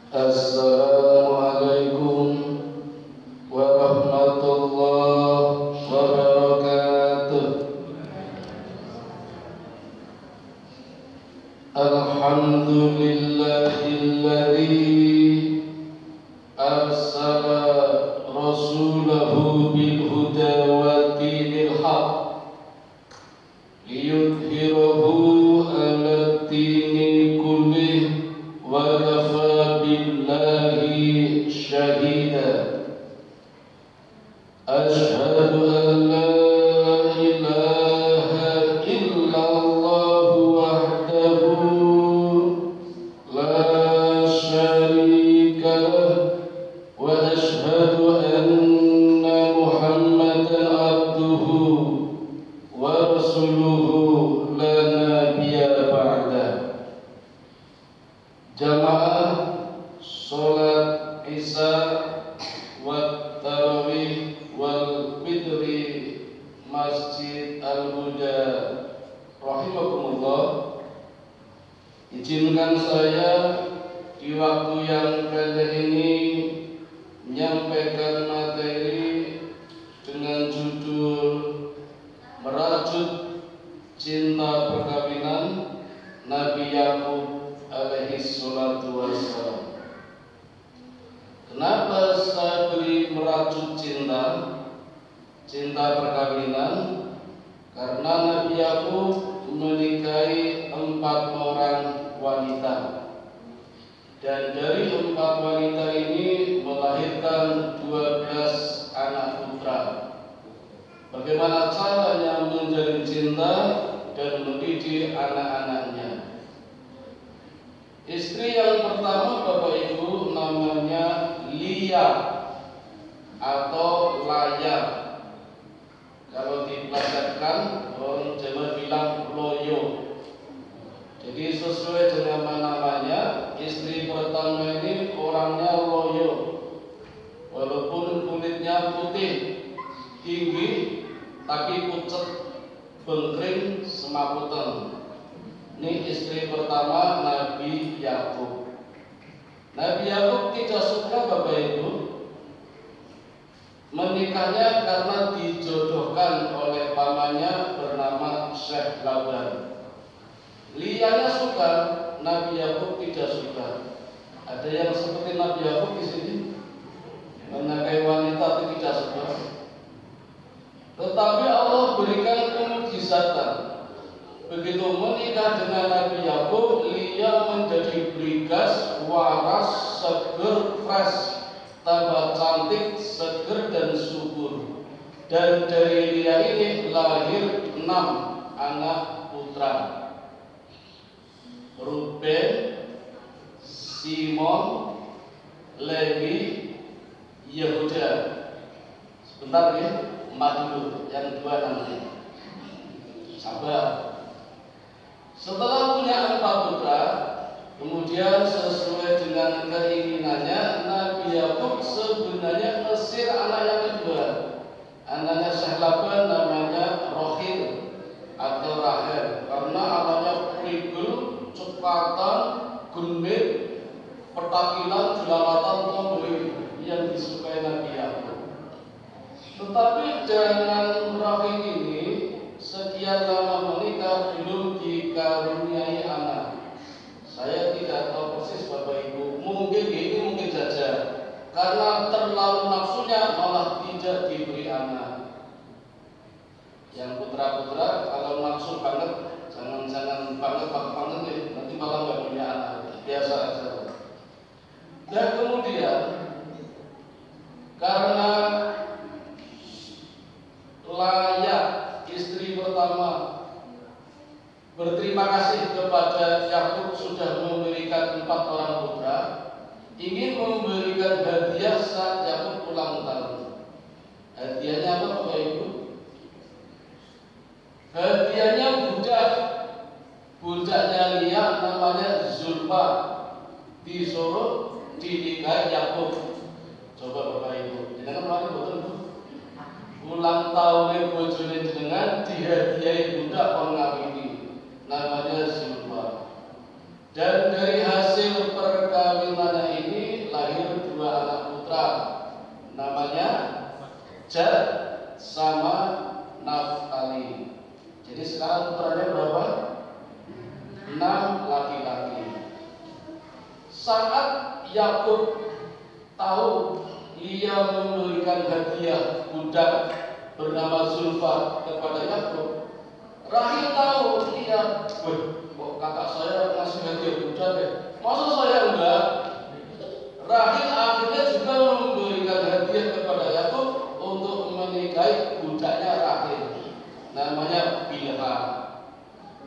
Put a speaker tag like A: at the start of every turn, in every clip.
A: Assalamualaikum warahmatullahi wabarakatuh. Alhamdulillahilladzi arsala rasulahu bil huda wa dinil haq liyudhhirahu 'ala dini kullih wa kafa billahi syahida. Asyhadu an la ilaha illallah wahdahu la syarika lah wa asyhadu anna Muhammadan abduhu wa rasuluhu la nabiyya ba'da. Jamaah sholat isya wa tarawih wal fitri Masjid Al-Huda rahimakumullah. Izinkan saya di waktu yang pendek ini menyampaikan materi dengan judul Merajut Cinta Perkawinan Nabi Yakub alaihi salatu wassalam. Kenapa saya beri merajut cinta perkawinan? Karena Nabi Yakub menikahi 4 orang wanita, dan dari 4 wanita ini melahirkan 12 anak putra. Bagaimana caranya menjalin cinta dan mendidik anak-anaknya? Istri yang pertama Bapak Ibu namanya Lia atau Laya. Kalau dipelajarkan orang Jawa bilang loyo. Jadi sesuai dengan namanya, istri pertama ini orangnya loyo. Walaupun kulitnya putih, tinggi, tapi pucet, bengkring, semaputan. Ini istri pertama Nabi Yakub. Nabi Yakub tidak suka Bapak Ibu menikahnya karena dijodohkan oleh pamannya bernama Syekh Laban. Lianya suka, Nabi Yakub tidak suka. Ada yang seperti Nabi Yakub di sini, menikahi wanita itu tidak suka. Tetapi Allah berikan kemujizatan. Begitu menikah dengan Nabi Yakub, Lia menjadi berigas, waras, seger, fresh, tambah cantik, seger dan subur. Dan dari Lia ini lahir 6 anak putra: Ruben, Simon, Lewi, Yehuda. Sebentar ya, 4 dulu, yang 2 nanti. Sabar. Setelah punya 4 putra, kemudian sesuai dengan keinginannya, Nabi Yakub sebenarnya mesir anak yang kedua. Anaknya Syekh Laban namanya Rohil atau Rahel, karena anaknya prigel, cepatan, gendut, petakilan, jelalatan, tombol yang disukai Nabi Yakub. Tetapi dengan Rohil ini sekian lama menikah belum dikaruniai anak. Saya tidak tahu persis Bapak Ibu, mungkin ini mungkin saja karena terlalu nafsunya malah tidak diberi anak. Yang putra-putra kalau nafsu banget, jangan banget ya, nanti malah nggak punya anak, biasa aja. Dan kemudian karena layak istri pertama berterima kasih kepada Yakub sudah memberikan 4 orang putra, ingin memberikan hadiah saat Yakub ulang tahun. Hadiahnya apa Bapak Ibu? Hadiahnya budaknya Lia namanya Zulfa, disuruh dinikahi Yakub. Coba Bapak Ibu, jangan kemarin betul ulang tahun bojone jenengan dihadiahi budak kon ngawini namanya Zulfa. Dan dari hasil perkawinannya ini Gad sama Naftali. Jadi sekarang putranya berapa? 6 laki-laki. Saat Yakub tahu Lia memberikan hadiah budak bernama Zulfa kepada Yakub, Rahil tahu Lia, kok kakak saya ngasih hadiah budak ya? Masa saya enggak? Rahil akhirnya juga memberikan hadiah kepada Yakub untuk menikahi budaknya Rahil, namanya Bilha,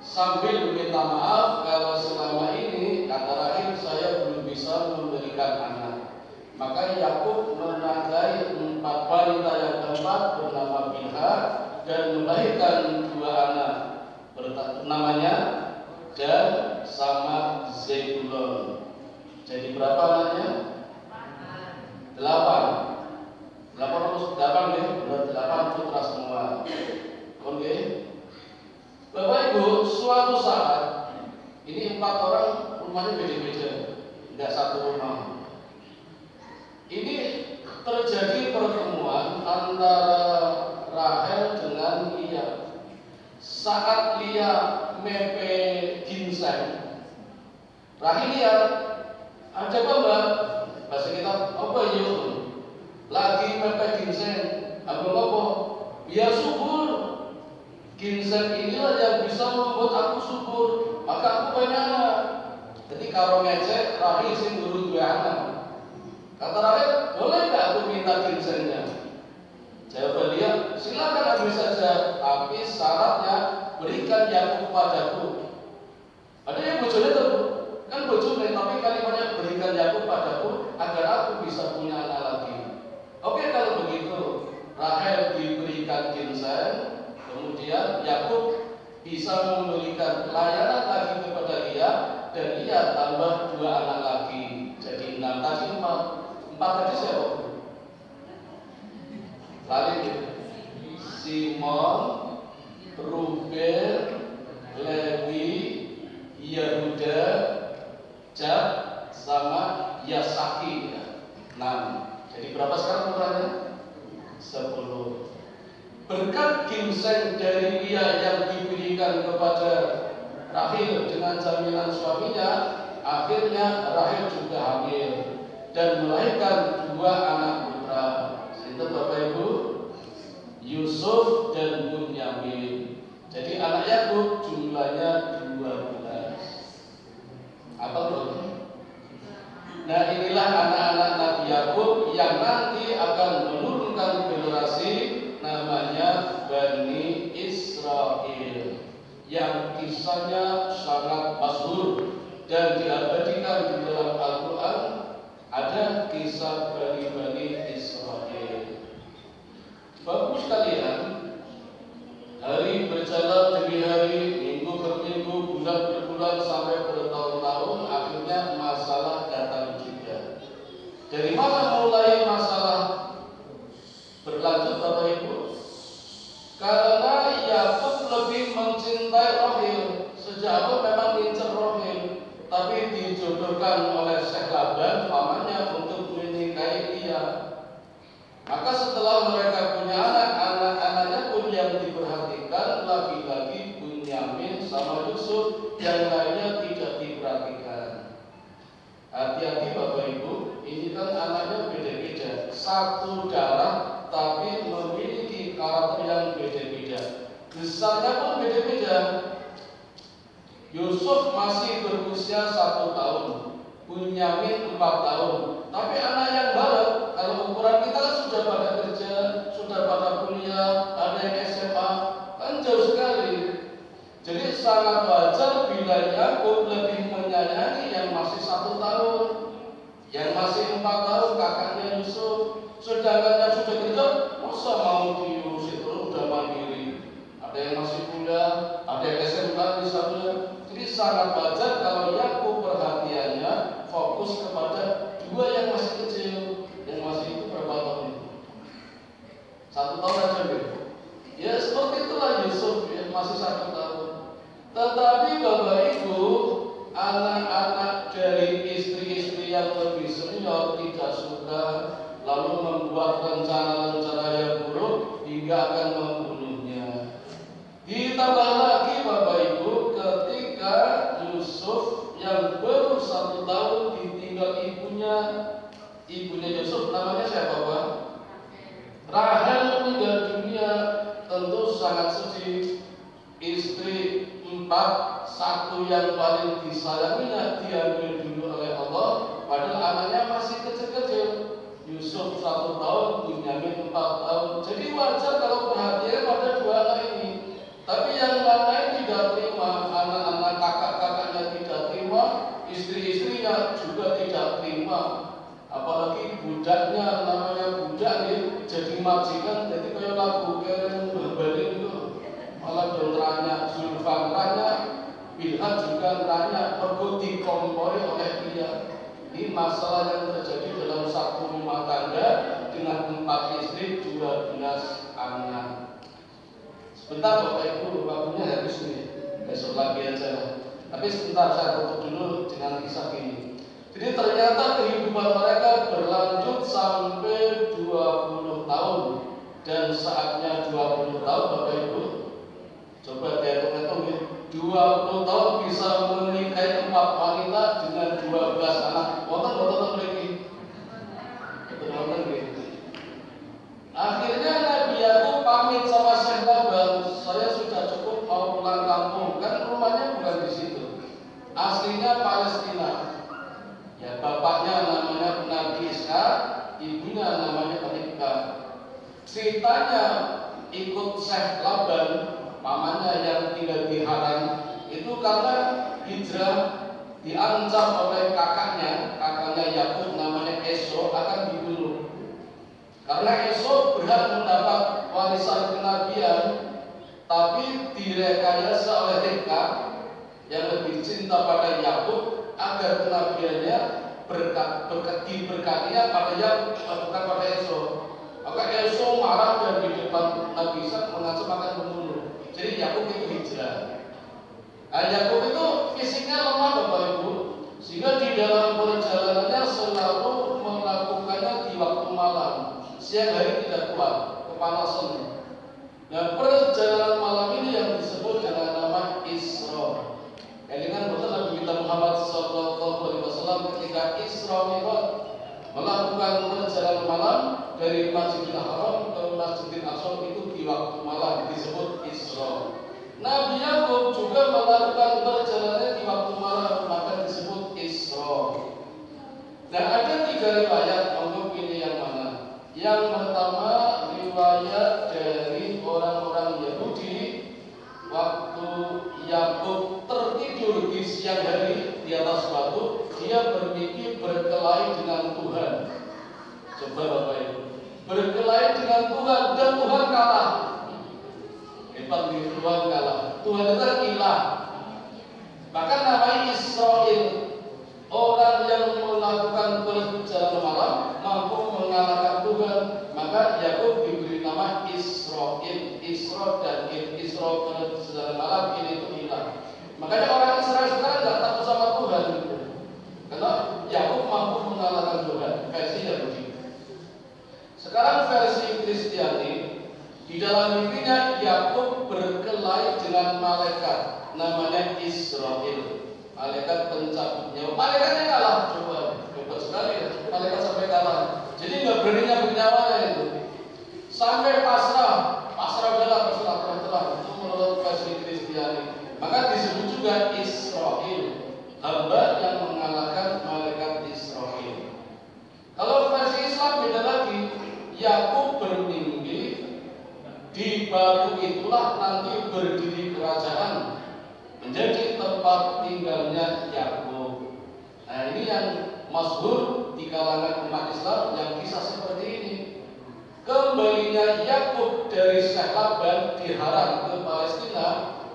A: sambil meminta maaf kalau selama ini kata Rahil saya belum bisa memberikan anak. Maka Yakub menikahi 4 wanita yang keempat bernama Bilha dan melahirkan 2 anak, namanya Dan sama Zebulon. Jadi berapa anaknya? 8 ya, 8 putra semua. Oke. Bapak Ibu, suatu saat ini 4 orang rumahnya beda-beda, tidak satu rumah. Ini terjadi pertemuan antara Rahel dengan Lia. Saat Lia mepe ginseng, Rahel lihat ada apa mbak? Bahasa kita apa yuk? Lagi mepe ginseng, apa? Biar subur. Ginseng inilah yang bisa membuat aku subur, maka aku pengen anak. Jadi kalau ngecek Rahel sing guru 2 anak. Kata Rahel, boleh nggak aku minta ginsengnya? Jawab dia, silakan ambil saja, tapi syaratnya berikan Yakub padaku. Ada yang bojone tuh, kan bojone, tapi kalimatnya berikan Yakub padaku agar aku bisa punya anak lagi. Oke, kalau begitu, Rahel diberikan ginseng, kemudian Yakub bisa memberikan pelayanan lagi kepada Lia, dan Lia tambah 2 anak lagi, jadi 6 tadi 4 tadi siapa? Lari Simon, Ruben, Lewi, Yehuda, Gad, sama Yasaki, 6. Jadi berapa sekarang putranya? 10. Berkat ginseng dari Lia yang diberikan kepada Rahel dengan jaminan suaminya, akhirnya Rahel juga hamil dan melahirkan 2 anak putra. Itu Bapak Ibu, Yusuf dan Bunyamin. Jadi anak Yakub jumlahnya 12. Apa tuh? Nah, inilah anak-anak Nabi Yakub yang nanti akan menurunkan generasi namanya Bani Israel, yang kisahnya sangat masyhur dan diabadikan di dalam Al-Quran. Ada kisah Bani Israel. Bapak sekalian, hari berjalan demi hari, minggu per minggu, bulan per bulan, sampai bertahun-tahun, akhirnya masalah datang juga. Dari mana mulai masalah berlanjut Bapak Ibu? Karena Yakub lebih mencintai Rahel. Sejak awal memang ngincer Rahel, tapi dijodohkan oleh Syekh Laban pamannya untuk menikahi Lia. Maka setelah mereka punya anak-anaknya pun yang diperhatikan lagi-lagi Bunyamin sama Yusuf, yang lainnya tidak diperhatikan. Hati-hati Bapak Ibu, ini kan anaknya beda-beda, satu darah tapi memiliki karakter yang beda-beda, besarnya pun beda-beda. Yusuf masih berusia 1 tahun, Bunyamin 4 tahun. Tapi anak yang baru, kalau ukuran kita kan sudah pada kerja, sudah pada kuliah, ada yang SMA, kan jauh sekali. Jadi sangat wajar bila Yakub lebih menyayangi yang masih 1 tahun, yang masih 4 tahun kakaknya Yusuf. Sedangkan yang sudah kerja, masa mau diurusin terus udah mandiri. Ada yang masih kuliah, ada yang SMA misalnya. Jadi sangat wajar kalau Yakub perhatiannya fokus kepada 2 yang masih kecil, yang masih itu berapa tahun itu? 1 tahun aja gitu. Ya seperti itulah Yusuf, ya, masih 1 tahun. Tetapi Bapak Ibu, anak-anak dari istri-istri yang lebih senior tidak suka lalu membuat rencana-rencana yang buruk hingga akan membunuhnya. Ditambah lagi Bapak Ibu, ketika Yusuf yang baru 1 tahun ditinggal ibunya Yusuf namanya siapa Pak? Rahel meninggal dunia, tentu sangat sedih. Istri 4, satu yang paling disayanginya diambil dulu oleh Allah, padahal anaknya masih kecil-kecil. Yusuf 1 tahun, Bunyamin 4 tahun. Jadi wajar kalau perhatian pada 2 anak ini. Tapi yang lain tidak terima, anak-anak kakak-kakaknya tidak terima, istri-istrinya juga tidak terima. Apalagi budaknya, namanya budak nih, jadi majikan, jadi kayak lagu keren berbalik itu. Malah dontranya, Zulfan ranya, Bilhan juga ranya, perlu dikompori oleh dia. Ini masalah yang terjadi dalam satu rumah tangga dengan 4 istri, 12 anak. Sebentar Bapak Ibu, waktunya habis nih, besok lagi aja. Tapi sebentar saya tutup dulu dengan kisah ini. Jadi ternyata kehidupan mereka berlanjut sampai 20 tahun. Dan saatnya 20 tahun Bapak Ibu, coba dihitung-hitung ya, 20 tahun bisa menikahi 4 wanita dengan 12 anak. Wonten lagi. Akhirnya Nabi Yakub pamit sama Syekh Laban, saya sudah cukup mau pulang kampung. Kan rumahnya bukan di situ. Aslinya Palestina. Ya, bapaknya namanya Nabi Ishak, ibunya namanya Ribkah. Ceritanya ikut Syekh Laban, pamannya yang tinggal di Haran, itu karena hijrah diancam oleh kakaknya Yakub namanya Esau akan dibunuh. Karena Esau berhak mendapat warisan kenabian, tapi direkayasa oleh Ribkah yang lebih cinta pada Yakub agar kenabiannya diberkatinya pada Yakub, bukan pada Esau. Maka Esau marah dan di depan Nabi Ishak mengancam akan membunuh. Jadi Yakub itu hijrah. Yakub itu fisiknya lemah Bapak Ibu, sehingga di dalam perjalanannya selalu melakukannya di waktu malam. Siang hari tidak kuat, kepanasan. Nah, perjalanan malam ini yang disebut dengan nama Isra. Kelingan betul Nabi kita Muhammad SAW ketika Isra Mi'raj melakukan perjalanan malam dari Masjidil Haram ke Masjidil Aqsa itu di waktu malam disebut Isra. Nabi Yakub juga melakukan perjalanannya di waktu malam, maka disebut Isra. Nah, ada 3 riwayat untuk ini yang mana? Yang pertama riwayat dari orang-orang Yahudi waktu Yakub tertidur di siang hari di atas batu, dia bermimpi berkelahi dengan Tuhan. Coba Bapak Ibu, berkelahi dengan Tuhan dan Tuhan kalah. Hebat nih, Tuhan kalah. Tuhan itu ilah. Bahkan namanya Israel, orang yang melakukan perjalanan malam mampu mengalahkan Tuhan. Maka Yakub diberi nama Israel, Isra dan Isra perjalanan malam ini itu ilah. Makanya orang Israel sekarang nggak takut sama Tuhan, karena Yakub mampu mengalahkan Tuhan. Versinya begitu. Sekarang versi Kristiani, di dalam mimpinya Yakub berkelahi dengan malaikat namanya Israel, malaikat pencabut nyawa. Malaikatnya kalah, coba sekali ya, malaikat sampai kalah. Jadi nggak beraninya bernyawanya itu, sampai pasrah telah itu menurut versi Kristiani. Maka disebut juga Israel, hamba yang mengalahkan malaikat Israel. Kalau versi Islam beda lagi. Yakub bermimpi di batu itulah nanti berdiri kerajaan menjadi tempat tinggalnya Yakub. Nah, ini yang masyhur di kalangan umat Islam yang kisah seperti ini. Kembalinya Yakub dari Syekh Laban di Haran ke Palestina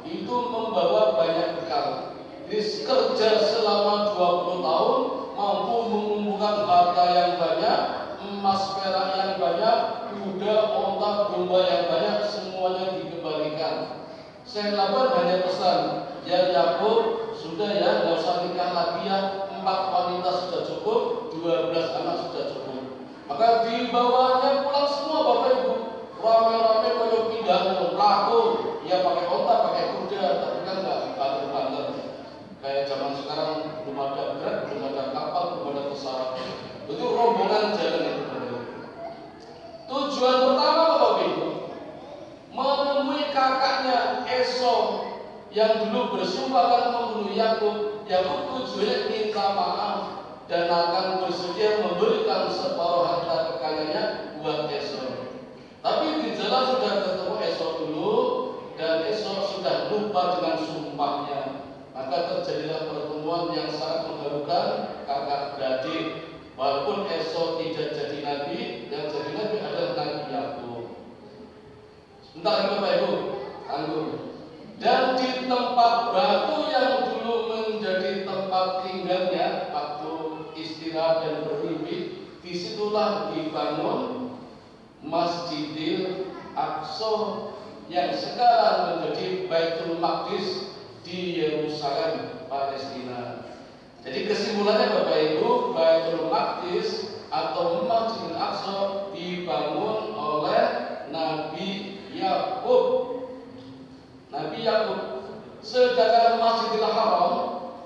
A: itu membawa banyak bekal. Jadi kerja selama 20 tahun mampu mengumpulkan harta yang banyak, emas perak yang banyak, kuda, onta, domba yang banyak, semuanya dikembalikan. Syekh Laban hanya pesan, ya Yakub, sudah ya, nggak usah nikah lagi ya, 4 wanita sudah cukup, 12 anak sudah cukup. Maka di dibawanya pulang semua Bapak Ibu. Rame-rame kalau pindah pelaku, ya pakai onta, pakai kuda, tapi kan nggak banter-banter. Kayak zaman sekarang belum ada Grab, belum ada kapal, belum ada pesawat. Itu rombongan jalan itu. Tujuan pertama Bapak Ibu, menemui kakaknya Esau yang dulu bersumpah akan membunuh Yakub. Yakub tujuannya minta maaf dan akan bersedia memberikan separuh harta kekayaannya buat Esau. Tapi di jalan sudah ketemu Esau dulu dan Esau sudah lupa dengan sumpahnya. Maka terjadilah pertemuan yang sangat mengharukan kakak beradik. Walaupun Esau tidak jadi nabi, yang jadi nabi adalah Nabi Yakub. Sebentar Bapak Ibu, tanggung. Dan di tempat batu yang dulu menjadi tempat tinggalnya waktu istirahat dan bermimpi, disitulah dibangun Masjidil Aqsa yang sekarang menjadi Baitul Maqdis di Yerusalem, Palestina. Jadi kesimpulannya Bapak Ibu, Baitul Maqdis atau Masjidil Aqsa dibangun oleh Nabi Yakub. Nabi Yakub. Sedangkan Masjidil Haram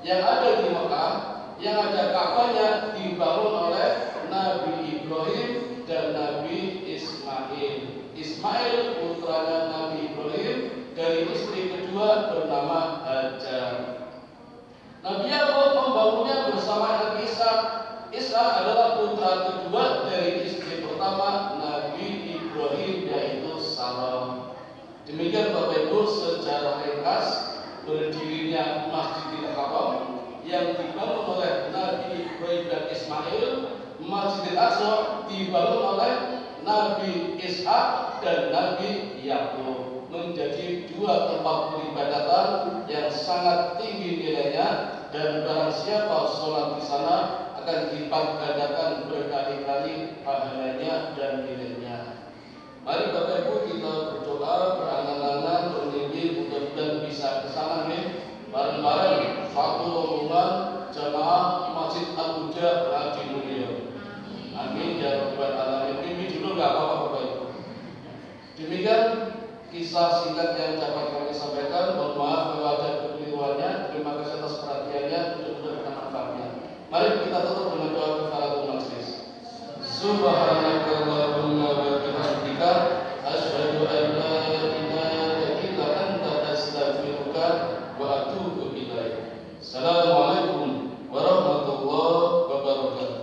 A: yang ada di Mekah, yang ada Ka'bahnya, dibangun oleh Nabi Ibrahim dan Nabi Ismail. Ismail putranya Nabi Ibrahim dari istri kedua bernama Hajar. Nabi Yakub membangunnya bersama Nabi Ishak. Ishak adalah putra kedua dari istri pertama Nabi Ibrahim, yaitu Sarah. Demikian Bapak Ibu secara ringkas berdirinya Masjidil Haram yang dibangun oleh Nabi Ibrahim dan Ismail. Masjidil Aqsa dibangun oleh Nabi Ishak dan Nabi Yakub, menjadi dua tempat peribadatan yang sangat tinggi nilainya, dan barang siapa sholat di sana akan dilipat gandakan berkali-kali pahalanya dan nilainya. Mari Bapak Ibu kita berdoa, berangan-angan, bermimpi, mudah-mudahan bisa kesana nih bareng-bareng satu rombongan jamaah Masjid Al-Huda Hadi Mulyo. Amin ya rabbal alamin. Mimpi dulu nggak apa-apa Bapak Ibu. Demikian kisah singkat yang dapat kami sampaikan. Mohon maaf kalau ada kekeliruannya. Terima kasih atas perhatiannya. Mudah-mudahan bermanfaatnya. Mari kita tutup dengan doa kifaratul majlis. Subhanakallahumma wa bihamdika asyhadu an la ilaha illa anta astaghfiruka wa atubu ilaik. Assalamualaikum warahmatullahi wabarakatuh.